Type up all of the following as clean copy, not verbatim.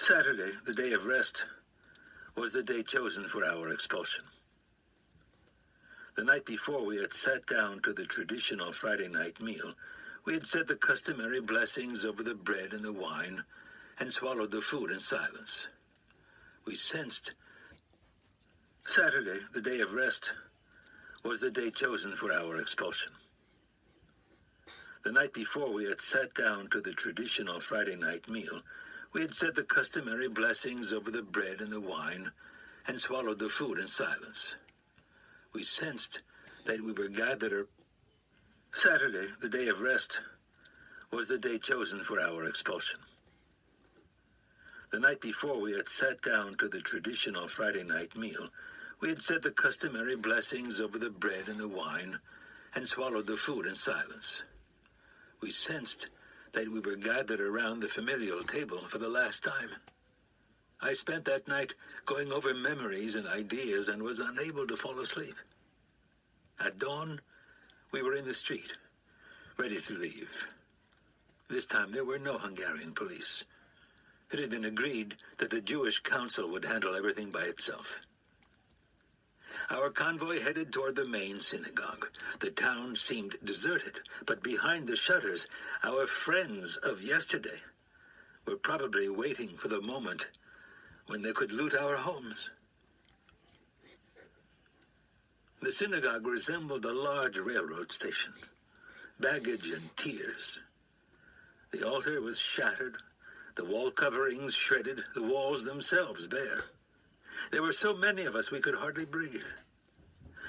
Saturday, the day of rest, was the day chosen for our expulsion. The night before we had sat down to the traditional Friday night meal, we had said the customary blessings over the bread and the wine, and swallowed the food in silence. We sensed Saturday, the day of rest, was the day chosen for our expulsion. The night before we had sat down to the traditional Friday night meal, we had said the customary blessings over the bread and the wine, and swallowed the food in silence. We sensed that we were gathered. Saturday, the day of rest, was the day chosen for our expulsion. The night before we had sat down to the traditional Friday night meal, we had said the customary blessings over the bread and the wine, and swallowed the food in silence. We sensed that we were gathered around the familial table for the last time. I spent that night going over memories and ideas and was unable to fall asleep. At dawn, we were in the street, ready to leave. This time there were no Hungarian police. It had been agreed that the Jewish Council would handle everything by itself. Our convoy headed toward the main synagogue. The town seemed deserted, but behind the shutters, our friends of yesterday were probably waiting for the moment when they could loot our homes. The synagogue resembled a large railroad station, baggage and tears. The altar was shattered, the wall coverings shredded, the walls themselves bare. There were so many of us we could hardly breathe.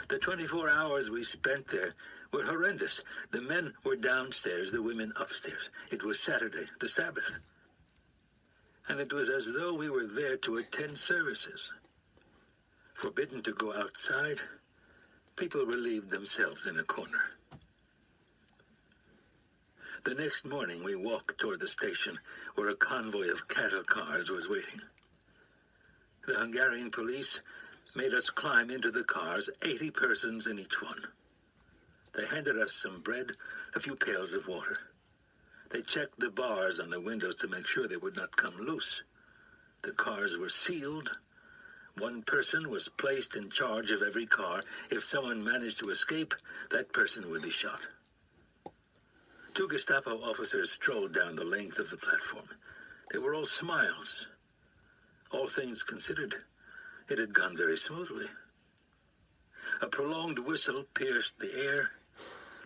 The 24 hours we spent there were horrendous. The men were downstairs, the women upstairs. It was Saturday, the Sabbath. And it was as though we were there to attend services. Forbidden to go outside, people relieved themselves in a corner. The next morning we walked toward the station where a convoy of cattle cars was waiting. The Hungarian police made us climb into the cars, 80 persons in each one. They handed us some bread, a few pails of water. They checked the bars on the windows to make sure they would not come loose. The cars were sealed. One person was placed in charge of every car. If someone managed to escape, that person would be shot. 2 Gestapo officers strolled down the length of the platform. They were all smiles. All things considered, it had gone very smoothly. A prolonged whistle pierced the air.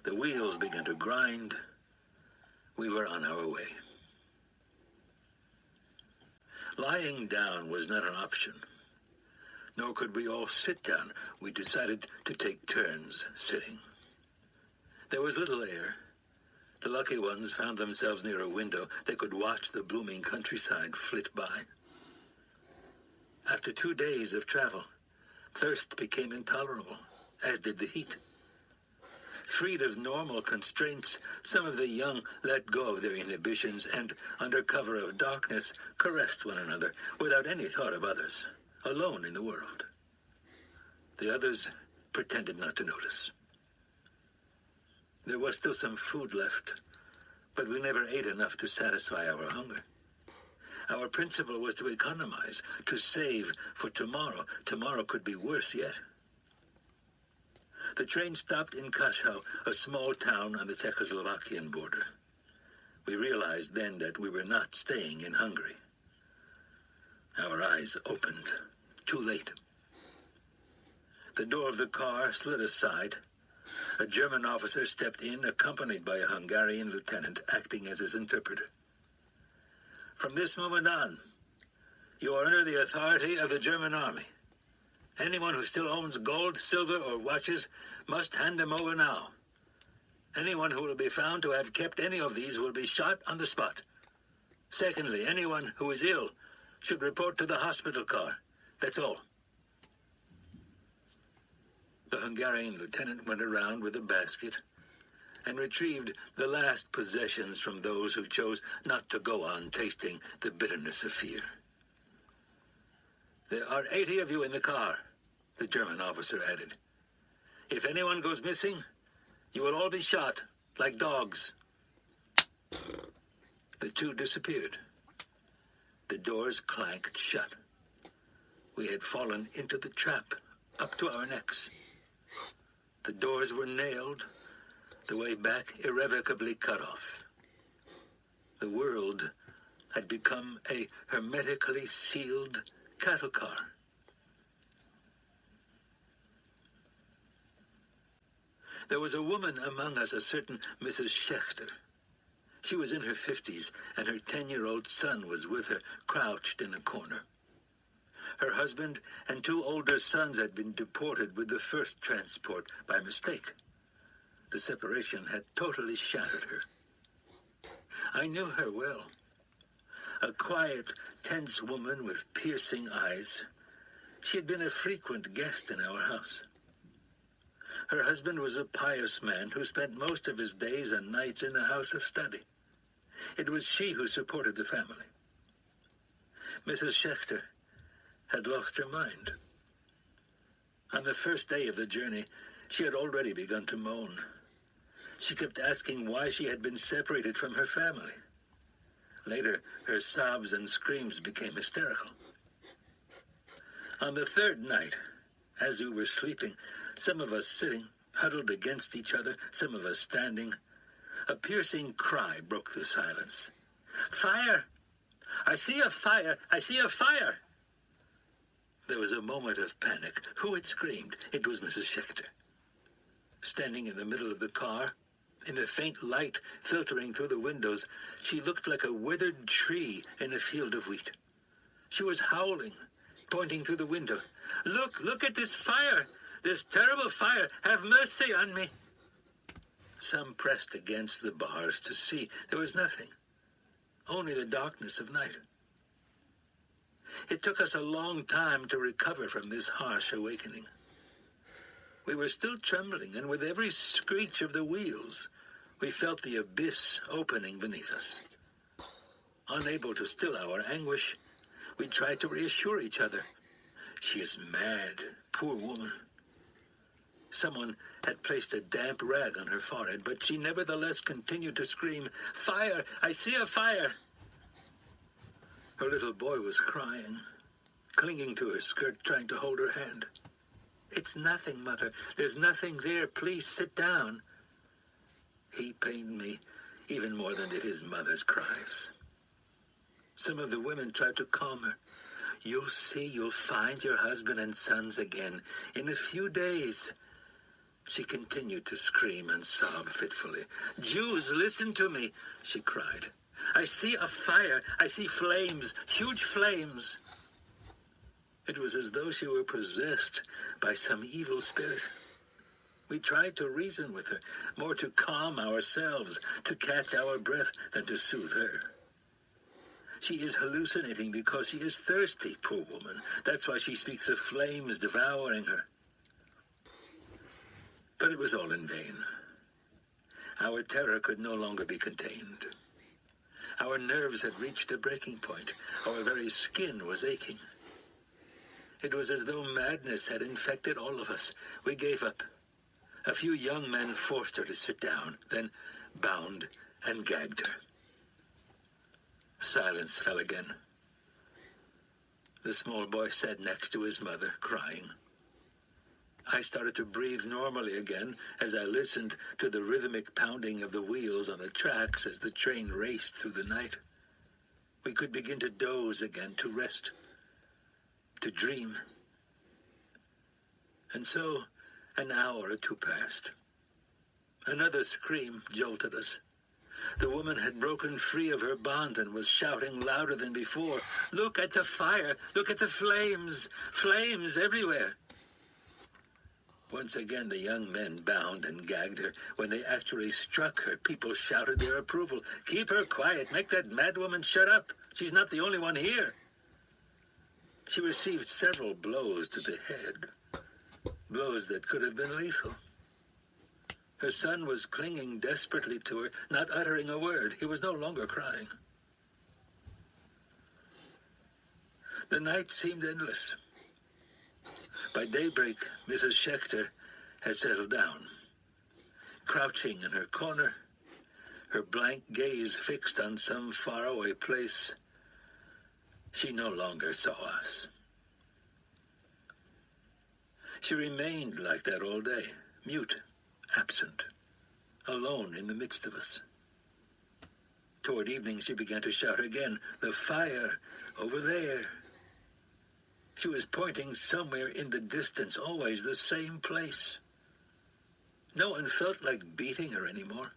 The wheels began to grind. We were on our way. Lying down was not an option, nor could we all sit down. We decided to take turns sitting. There was little air. The lucky ones found themselves near a window. They could watch the blooming countryside flit by. After 2 days of travel, thirst became intolerable, as did the heat. Freed of normal constraints, some of the young let go of their inhibitions and, under cover of darkness, caressed one another without any thought of others, alone in the world. The others pretended not to notice. There was still some food left, but we never ate enough to satisfy our hunger. Our principle was to economize, to save for tomorrow. Tomorrow could be worse yet. The train stopped in Kashau, a small town on the Czechoslovakian border. We realized then that we were not staying in Hungary. Our eyes opened, too late. The door of the car slid aside. A German officer stepped in, accompanied by a Hungarian lieutenant acting as his interpreter. From this moment on, you are under the authority of the German army. Anyone who still owns gold, silver, or watches must hand them over now. Anyone who will be found to have kept any of these will be shot on the spot. Secondly, anyone who is ill should report to the hospital car. That's all. The Hungarian lieutenant went around with a basket and retrieved the last possessions from those who chose not to go on tasting the bitterness of fear. There are 80 of you in the car, the German officer added. If anyone goes missing, you will all be shot, like dogs. The 2 disappeared. The doors clanked shut. We had fallen into the trap, up to our necks. The doors were nailed, the way back irrevocably cut off. The world had become a hermetically sealed cattle car. There was a woman among us, a certain Mrs. Schechter. She was in her 50s, and her 10-year-old son was with her, crouched in a corner. Her husband and 2 older sons had been deported with the first transport by mistake. The separation had totally shattered her. I knew her well. A quiet, tense woman with piercing eyes. She had been a frequent guest in our house. Her husband was a pious man who spent most of his days and nights in the house of study. It was she who supported the family. Mrs. Schechter had lost her mind. On the first day of the journey, she had already begun to moan. She kept asking why she had been separated from her family. Later, her sobs and screams became hysterical. On the 3rd night, as we were sleeping, some of us sitting, huddled against each other, some of us standing, a piercing cry broke the silence. "Fire! I see a fire! I see a fire!" There was a moment of panic. Who had screamed? It was Mrs. Schechter. Standing in the middle of the car, in the faint light filtering through the windows, she looked like a withered tree in a field of wheat. She was howling, pointing through the window. Look at this fire! This terrible fire! Have mercy on me!" Some pressed against the bars to see. There was nothing, only the darkness of night. It took us a long time to recover from this harsh awakening. We were still trembling, and with every screech of the wheels, we felt the abyss opening beneath us. Unable to still our anguish, we tried to reassure each other. "She is mad, poor woman." Someone had placed a damp rag on her forehead, but she nevertheless continued to scream, "Fire! I see a fire!" Her little boy was crying, clinging to her skirt, trying to hold her hand. "It's nothing, Mother. There's nothing there. Please sit down." He pained me even more than did his mother's cries. Some of the women tried to calm her. "You'll see, you'll find your husband and sons again in a few days." She continued to scream and sob fitfully. "Jews, listen to me," she cried. "I see a fire. I see flames, huge flames." It was as though she were possessed by some evil spirit. We tried to reason with her, more to calm ourselves, to catch our breath than to soothe her. She is hallucinating because she is thirsty, poor woman. That's why she speaks of flames devouring her. But it was all in vain. Our terror could no longer be contained. Our nerves had reached a breaking point. Our very skin was aching. It was as though madness had infected all of us. We gave up. A few young men forced her to sit down, then bound and gagged her. Silence fell again. The small boy sat next to his mother, crying. I started to breathe normally again as I listened to the rhythmic pounding of the wheels on the tracks as the train raced through the night. We could begin to doze again, to rest, to dream. And so an hour or 2 passed. Another scream jolted us. The woman had broken free of her bonds and was shouting louder than before. "Look at the fire! Look at the flames! Flames everywhere!" Once again, the young men bound and gagged her. When they actually struck her, people shouted their approval. "Keep her quiet! Make that madwoman shut up! She's not the only one here!" She received several blows to the head, blows that could have been lethal. Her son was clinging desperately to her, not uttering a word. He was no longer crying. The night seemed endless. By daybreak, Mrs. Schechter had settled down. Crouching in her corner, her blank gaze fixed on some faraway place, She no longer saw us. She remained like that all day, mute, absent, alone in the midst of us. Toward evening, she began to shout again, "The fire! Over there!" She was pointing somewhere in the distance, always the same place. No one felt like beating her anymore.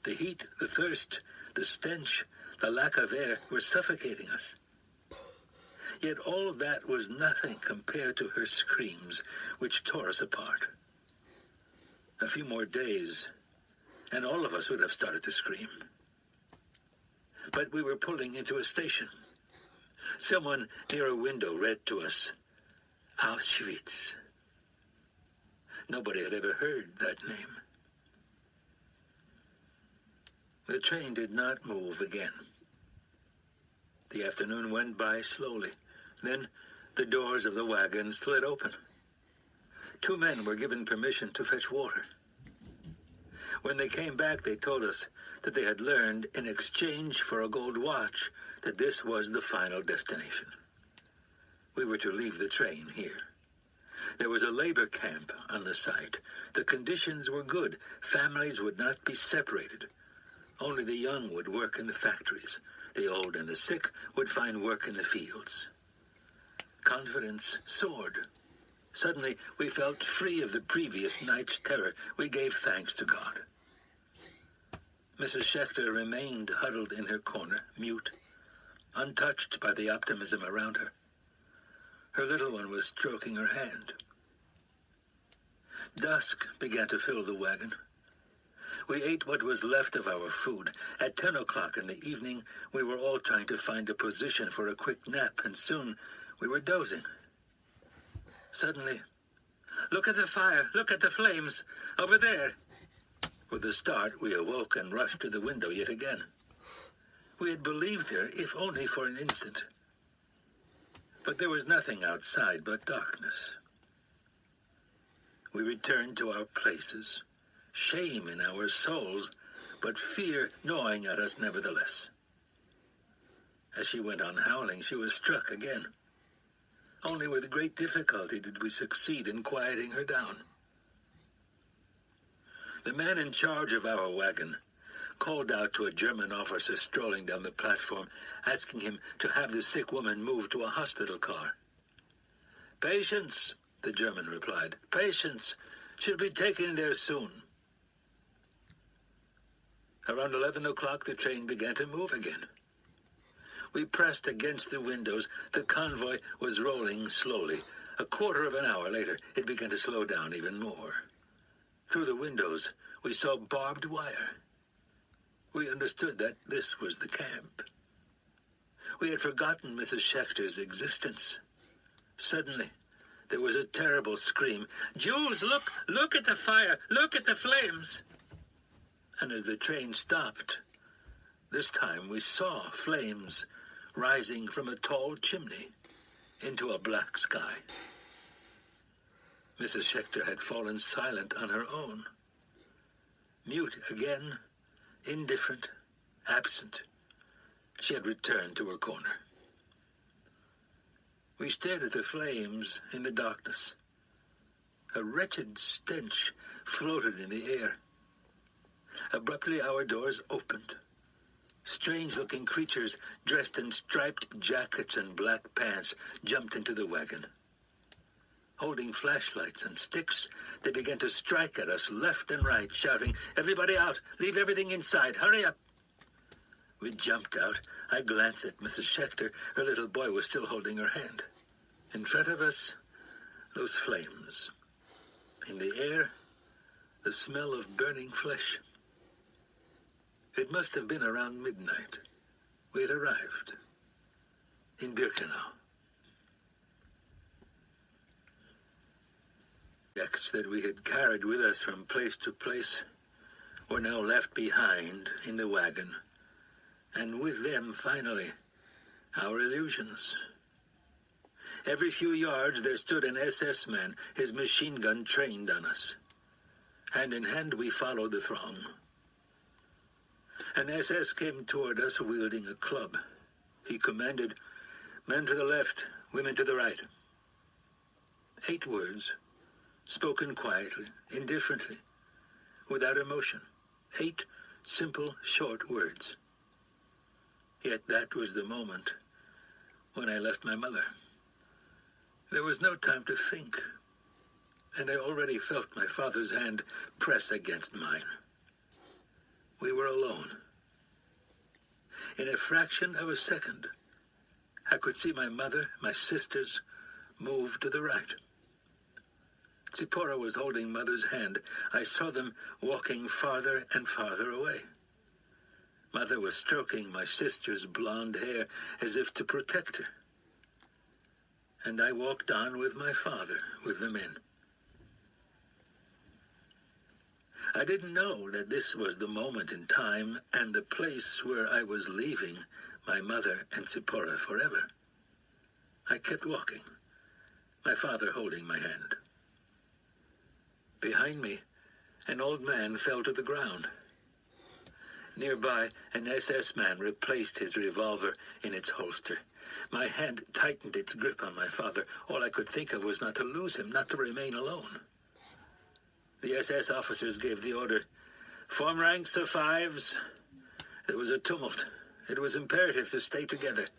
The heat, the thirst, the stench, the lack of air were suffocating us. Yet all of that was nothing compared to her screams, which tore us apart. A few more days, and all of us would have started to scream. But we were pulling into a station. Someone near a window read to us, "Auschwitz." Nobody had ever heard that name. The train did not move again. The afternoon went by slowly. Then the doors of the wagon slid open. 2 men were given permission to fetch water. When they came back, they told us that they had learned, in exchange for a gold watch, that this was the final destination. We were to leave the train here. There was a labor camp on the site. The conditions were good. Families would not be separated. Only the young would work in the factories. The old and the sick would find work in the fields. Confidence soared. Suddenly, we felt free of the previous night's terror. We gave thanks to God. Mrs. Schechter remained huddled in her corner, mute, untouched by the optimism around her. Her little one was stroking her hand. Dusk began to fill the wagon. We ate what was left of our food. At 10 o'clock in the evening, we were all trying to find a position for a quick nap, and soon we were dozing. Suddenly, "Look at the fire! Look at the flames! Over there!" With a start, we awoke and rushed to the window yet again. We had believed her, if only for an instant. But there was nothing outside but darkness. We returned to our places, shame in our souls, but fear gnawing at us nevertheless. As she went on howling, she was struck again. Only with great difficulty did we succeed in quieting her down. The man in charge of our wagon called out to a German officer strolling down the platform, asking him to have the sick woman moved to a hospital car. "Patience," the German replied. "Patience. She'll be taken there soon." Around 11 o'clock, the train began to move again. We pressed against the windows. The convoy was rolling slowly. A quarter of an hour later, it began to slow down even more. Through the windows, we saw barbed wire. We understood that this was the camp. We had forgotten Mrs. Schechter's existence. Suddenly, there was a terrible scream. "Jules, look at the fire! Look at the flames!" And as the train stopped, this time we saw flames rising from a tall chimney into a black sky. Mrs. Schechter had fallen silent on her own. Mute again, indifferent, absent, she had returned to her corner. We stared at the flames in the darkness. A wretched stench floated in the air. Abruptly, our doors opened. Strange-looking creatures dressed in striped jackets and black pants jumped into the wagon. Holding flashlights and sticks, they began to strike at us left and right, shouting, "Everybody out! Leave everything inside! Hurry up!" We jumped out. I glanced at Mrs. Schechter. Her little boy was still holding her hand. In front of us, those flames. In the air, the smell of burning flesh. It must have been around midnight. We had arrived in Birkenau. Objects that we had carried with us from place to place were now left behind in the wagon, and with them, finally, our illusions. Every few yards there stood an SS man, his machine gun trained on us. Hand in hand we followed the throng. An SS came toward us wielding a club. He commanded, Men to the left, women to the right. 8 words, spoken quietly, indifferently, without emotion. 8 simple, short words. Yet that was the moment when I left my mother. There was no time to think, and I already felt my father's hand press against mine. We were alone. In a fraction of a second, I could see my mother, my sisters, move to the right. Zipporah was holding Mother's hand. I saw them walking farther and farther away. Mother was stroking my sister's blonde hair as if to protect her. And I walked on with my father, with the men. I didn't know that this was the moment in time and the place where I was leaving my mother and Zipporah forever. I kept walking, my father holding my hand. Behind me, an old man fell to the ground. Nearby, an SS man replaced his revolver in its holster. My hand tightened its grip on my father. All I could think of was not to lose him, not to remain alone. The SS officers gave the order, "Form ranks of 5s." There was a tumult. It was imperative to stay together.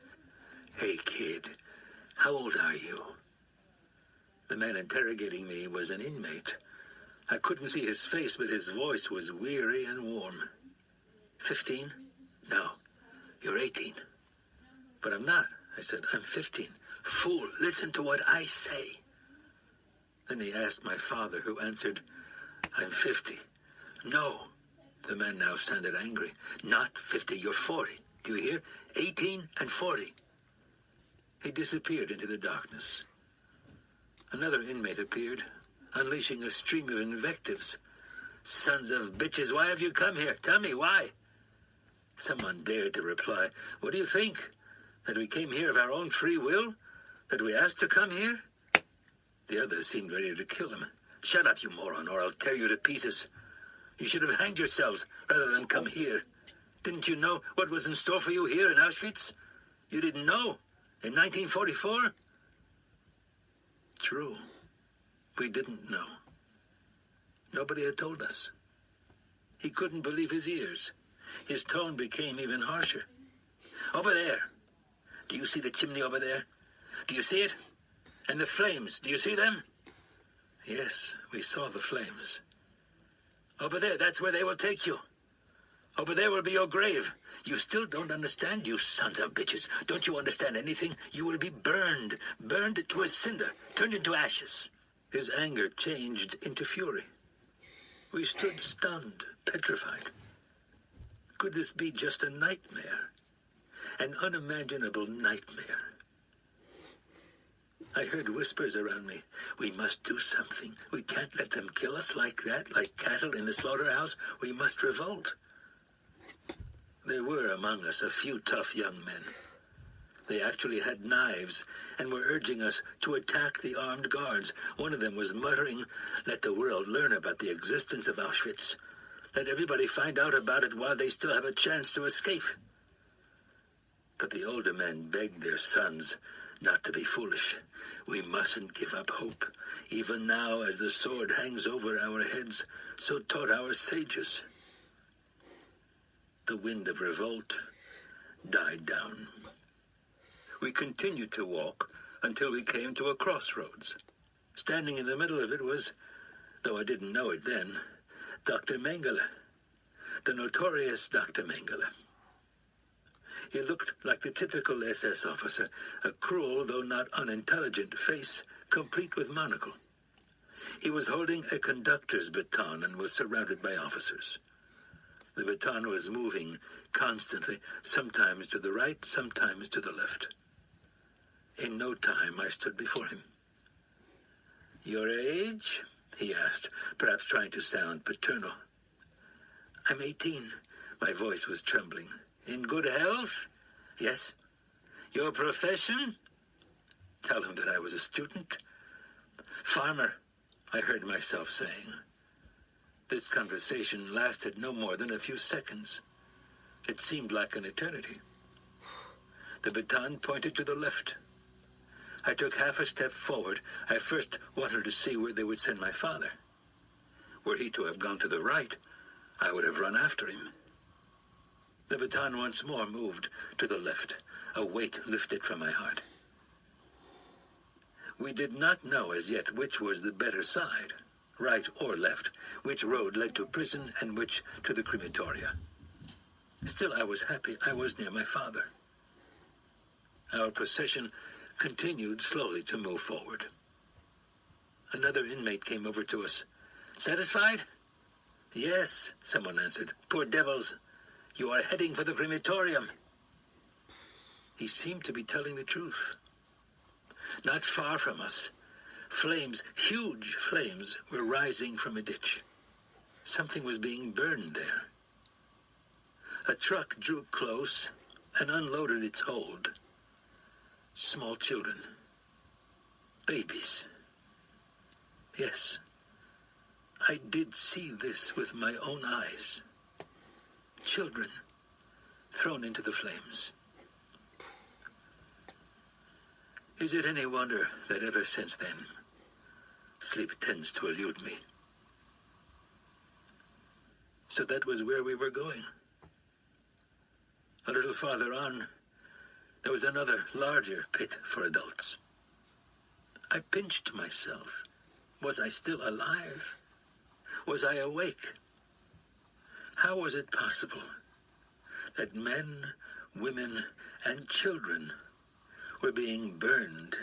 "Hey, kid, how old are you?" The man interrogating me was an inmate. I couldn't see his face, but his voice was weary and warm. 15? No, you're 18. But I'm not, I said. I'm 15. Fool, listen to what I say. Then he asked my father, who answered, I'm 50. No. The man now sounded angry. Not 50, you're 40. Do you hear? 18 and 40. He disappeared into the darkness. Another inmate appeared, unleashing a stream of invectives. Sons of bitches, why have you come here? Tell me, why? Someone dared to reply, what do you think? That we came here of our own free will? That we asked to come here? The others seemed ready to kill him. Shut up, you moron, or I'll tear you to pieces. You should have hanged yourselves rather than come here. Didn't you know what was in store for you here in Auschwitz? You didn't know? In 1944? True. We didn't know. Nobody had told us. He couldn't believe his ears. His tone became even harsher. Over there. Do you see the chimney over there? Do you see it? And the flames, do you see them? Yes, we saw the flames. Over there, that's where they will take you. Over there will be your grave. You still don't understand, you sons of bitches. Don't you understand anything? You will be burned to a cinder, turned into ashes. His anger changed into fury. We stood stunned, petrified. Could this be just a nightmare? An unimaginable nightmare. I heard whispers around me. We must do something. We can't let them kill us like that, like cattle in the slaughterhouse. We must revolt. There were among us a few tough young men. They actually had knives and were urging us to attack the armed guards. One of them was muttering, let the world learn about the existence of Auschwitz. Let everybody find out about it while they still have a chance to escape. But the older men begged their sons not to be foolish. We mustn't give up hope. Even now, as the sword hangs over our heads, so taught our sages. The wind of revolt died down. We continued to walk until we came to a crossroads. Standing in the middle of it was, though I didn't know it then, Dr. Mengele, the notorious Dr. Mengele. He looked like the typical SS officer, a cruel, though not unintelligent face, complete with monocle. He was holding a conductor's baton and was surrounded by officers. The baton was moving constantly, sometimes to the right, sometimes to the left. In no time, I stood before him. Your age? He asked, perhaps trying to sound paternal. I'm 18. My voice was trembling. In good health? Yes. Your profession? Tell him that I was a student. Farmer, I heard myself saying. This conversation lasted no more than a few seconds. It seemed like an eternity. The baton pointed to the left. I took half a step forward. I first wanted to see where they would send my father. Were he to have gone to the right, I would have run after him. The baton once more moved to the left. A weight lifted from my heart. We did not know as yet which was the better side, right or left, which road led to prison and which to the crematoria. Still, I was happy I was near my father. Our procession continued slowly to move forward. Another inmate came over to us. "Satisfied?" "Yes," someone answered. "Poor devils, you are heading for the crematorium." He seemed to be telling the truth. Not far from us, flames, huge flames, were rising from a ditch. Something was being burned there. A truck drew close and unloaded its hold. Small children. Babies. Yes, I did see this with my own eyes. Children thrown into the flames. Is it any wonder that ever since then, sleep tends to elude me? So that was where we were going. A little farther on, there was another, larger pit for adults. I pinched myself. Was I still alive? Was I awake? How was it possible that men, women, and children were being burned,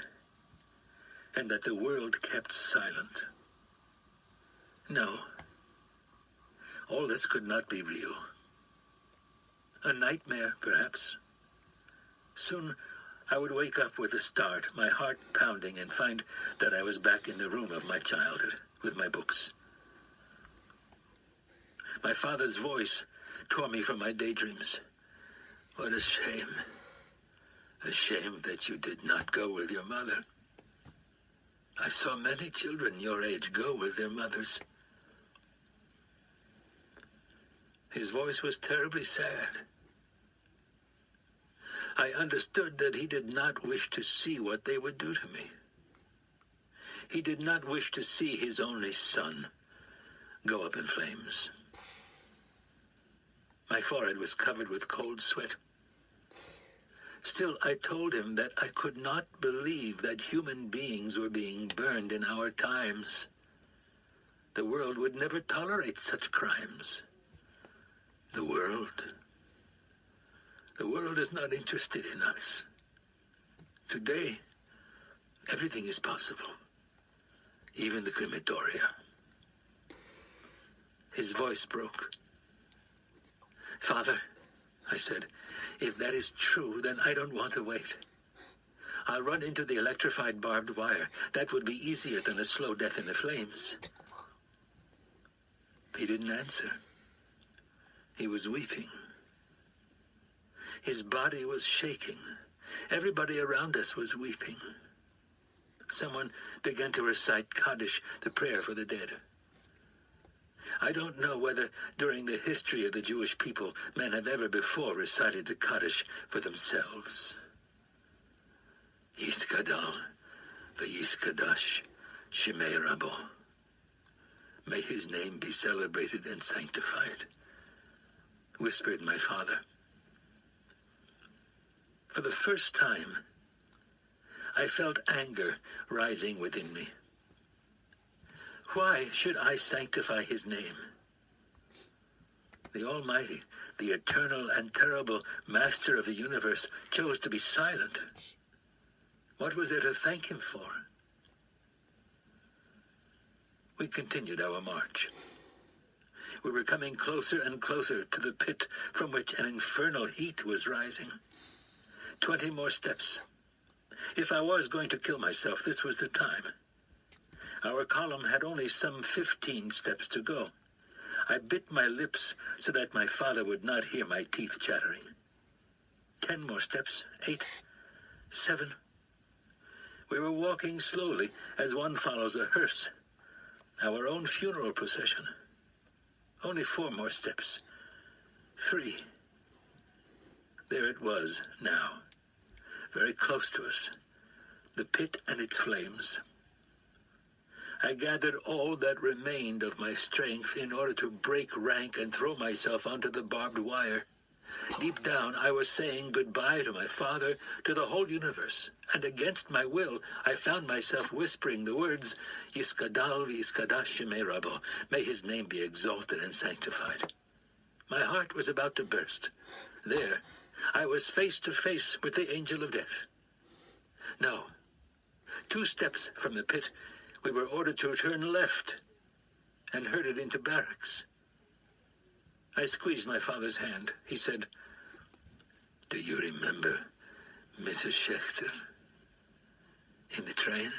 and that the world kept silent? No, all this could not be real. A nightmare, perhaps. Soon I would wake up with a start, my heart pounding, and find that I was back in the room of my childhood, with my books. My father's voice tore me from my daydreams. What a shame. A shame that you did not go with your mother. I saw many children your age go with their mothers. His voice was terribly sad. I understood that he did not wish to see what they would do to me. He did not wish to see his only son go up in flames. My forehead was covered with cold sweat. Still, I told him that I could not believe that human beings were being burned in our times. The world would never tolerate such crimes. The world is not interested in us. Today, everything is possible, even the crematoria. His voice broke. Father, I said, if that is true, then I don't want to wait. I'll run into the electrified barbed wire. That would be easier than a slow death in the flames. He didn't answer. He was weeping. His body was shaking. Everybody around us was weeping. Someone began to recite Kaddish, the prayer for the dead. I don't know whether during the history of the Jewish people men have ever before recited the Kaddish for themselves. Yiskadal v'yiskadash Shemei Rabo. May his name be celebrated and sanctified, whispered my father. For the first time, I felt anger rising within me. Why should I sanctify his name? The Almighty, the eternal and terrible Master of the universe, chose to be silent. What was there to thank him for? We continued our march. We were coming closer and closer to the pit from which an infernal heat was rising. 20 more steps. If I was going to kill myself, this was the time. Our column had only some 15 steps to go. I bit my lips so that my father would not hear my teeth chattering. 10 more steps. 8. 7. We were walking slowly as one follows a hearse. Our own funeral procession. Only 4 more steps. 3. There it was now. very close to us, the pit and its flames. I gathered all that remained of my strength in order to break rank and throw myself onto the barbed wire. Deep down, I was saying goodbye to my father, to the whole universe, and against my will, I found myself whispering the words, Yiskadal v'yiskadash shemei Rabo, may his name be exalted and sanctified. My heart was about to burst. There, I was face to face with the angel of death. No. 2 steps from the pit, we were ordered to turn left and herded into barracks. I squeezed my father's hand. He said, "Do you remember Mrs. Schechter in the train?"